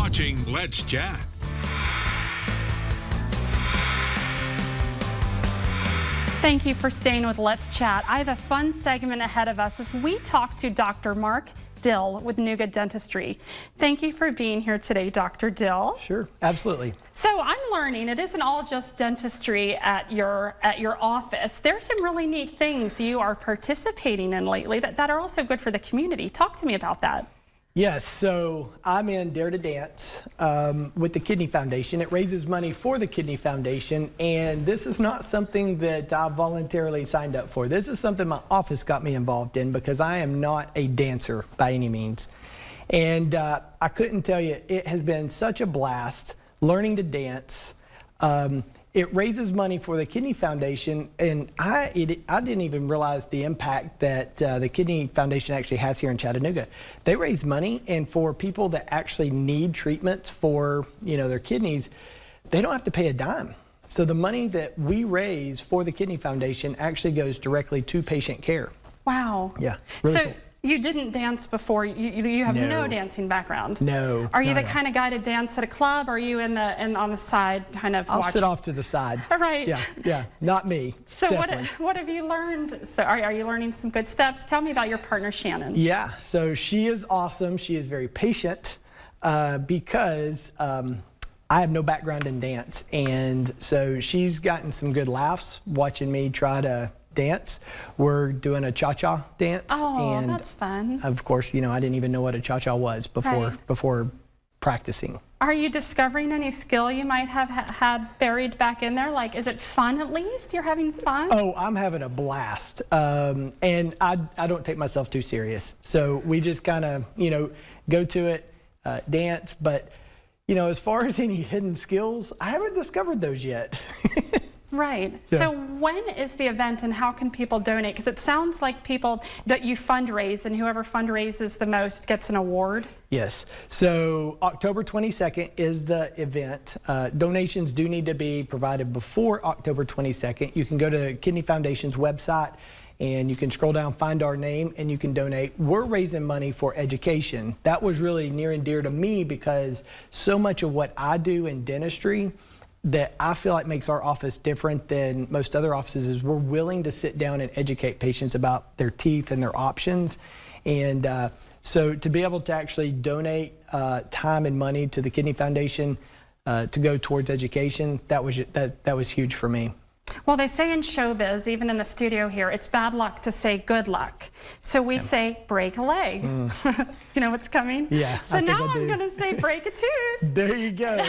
watching Let's Chat. Thank you for staying with Let's Chat. I have a fun segment ahead of us as we talk to Dr. Mark Dill with Nooga Dentistry. Thank you for being here today, Dr. Dill. Sure, absolutely. So I'm learning it isn't all just dentistry at your office. There's some really neat things you are participating in lately that are also good for the community. Talk to me about that. Yes, so I'm in Dare to Dance with the Kidney Foundation. It raises money for the Kidney Foundation, and this is not something that I voluntarily signed up for. This is something my office got me involved in because I am not a dancer by any means. And I couldn't tell you, it has been such a blast learning to dance. It raises money for the Kidney Foundation, and I didn't even realize the impact that the Kidney Foundation actually has here in Chattanooga. They raise money, and for people that actually need treatments for their kidneys, they don't have to pay a dime. So the money that we raise for the Kidney Foundation actually goes directly to patient care. Wow. Yeah. Really cool. You didn't dance before. You have no dancing background. No. Are you the kind of guy to dance at a club? Or are you on the side kind of? I'll sit off to the side. All right. Yeah. Not me. So definitely. what have you learned? So are you learning some good steps? Tell me about your partner Shannon. Yeah. So she is awesome. She is very patient because I have no background in dance, and so she's gotten some good laughs watching me try to dance. We're doing a cha-cha dance. Oh, and that's fun. of course, I didn't even know what a cha-cha was before practicing. Are you discovering any skill you might have had buried back in there? Like, is it fun at least? You're having fun? Oh, I'm having a blast. And I don't take myself too serious. So we just kind of, go to it, dance. But, as far as any hidden skills, I haven't discovered those yet. Right. Yeah. So when is the event and how can people donate? Because it sounds like people that you fundraise, and whoever fundraises the most gets an award. Yes. So October 22nd is the event. Donations do need to be provided before October 22nd. You can go to Kidney Foundation's website and you can scroll down, find our name, and you can donate. We're raising money for education. That was really near and dear to me because so much of what I do in dentistry that I feel like makes our office different than most other offices is we're willing to sit down and educate patients about their teeth and their options. And so to be able to actually donate time and money to the Kidney Foundation to go towards education, that was huge for me. Well, they say in showbiz, even in the studio here, it's bad luck to say good luck. So we say break a leg. You know what's coming? Yeah. So now I'm going to say break a tooth. There you go.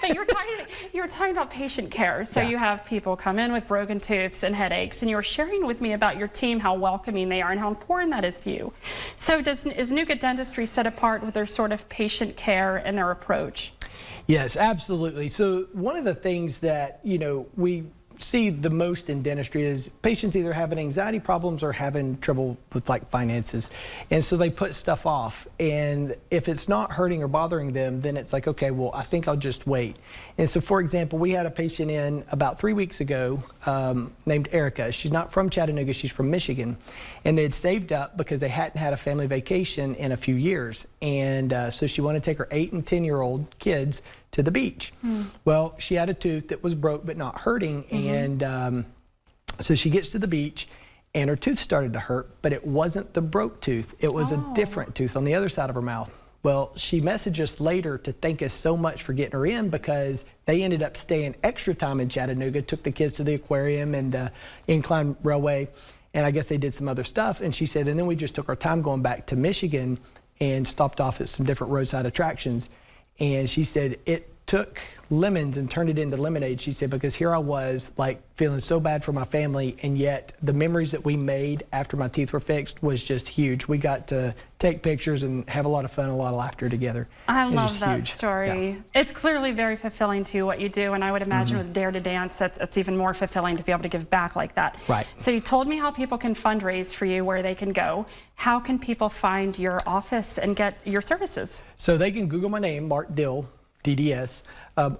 But you're talking about patient care. So you have people come in with broken tooths and headaches, and you were sharing with me about your team, how welcoming they are and how important that is to you. So is Nooga Dentistry set apart with their sort of patient care and their approach? Yes, absolutely. So one of the things that, we see the most in dentistry is patients either having anxiety problems or having trouble with finances, and so they put stuff off, and if it's not hurting or bothering them, then it's like, okay, well, I think I'll just wait. And so, for example, we had a patient in about 3 weeks ago named Erica. She's not from Chattanooga, she's from Michigan, and they had saved up because they hadn't had a family vacation in a few years, and so she wanted to take her 8 and 10-year-old kids to the beach. Well, she had a tooth that was broke but not hurting, and so she gets to the beach and her tooth started to hurt, but it wasn't the broke tooth. It was a different tooth on the other side of her mouth. Well, she messaged us later to thank us so much for getting her in because they ended up staying extra time in Chattanooga, took the kids to the aquarium and the incline railway, and I guess they did some other stuff. And she said, and then we just took our time going back to Michigan and stopped off at some different roadside attractions. And she said it took lemons and turned it into lemonade, she said, because here I was feeling so bad for my family, and yet the memories that we made after my teeth were fixed was just huge. We got to take pictures and have a lot of fun, a lot of laughter together. I love that story. Yeah. It's clearly very fulfilling to you what you do, and I would imagine with Dare to Dance, it's even more fulfilling to be able to give back like that. Right. So you told me how people can fundraise for you, where they can go. How can people find your office and get your services? So they can Google my name, Mark Dill, DDS,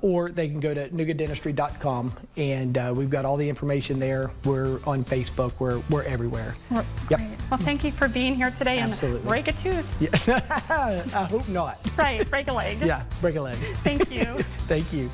or they can go to noogadentistry.com, and we've got all the information there. We're on Facebook. We're everywhere. Yep. Great. Well, thank you for being here today. Absolutely. And break a tooth. Yeah. I hope not. Right, break a leg. Yeah, break a leg. Thank you. Thank you.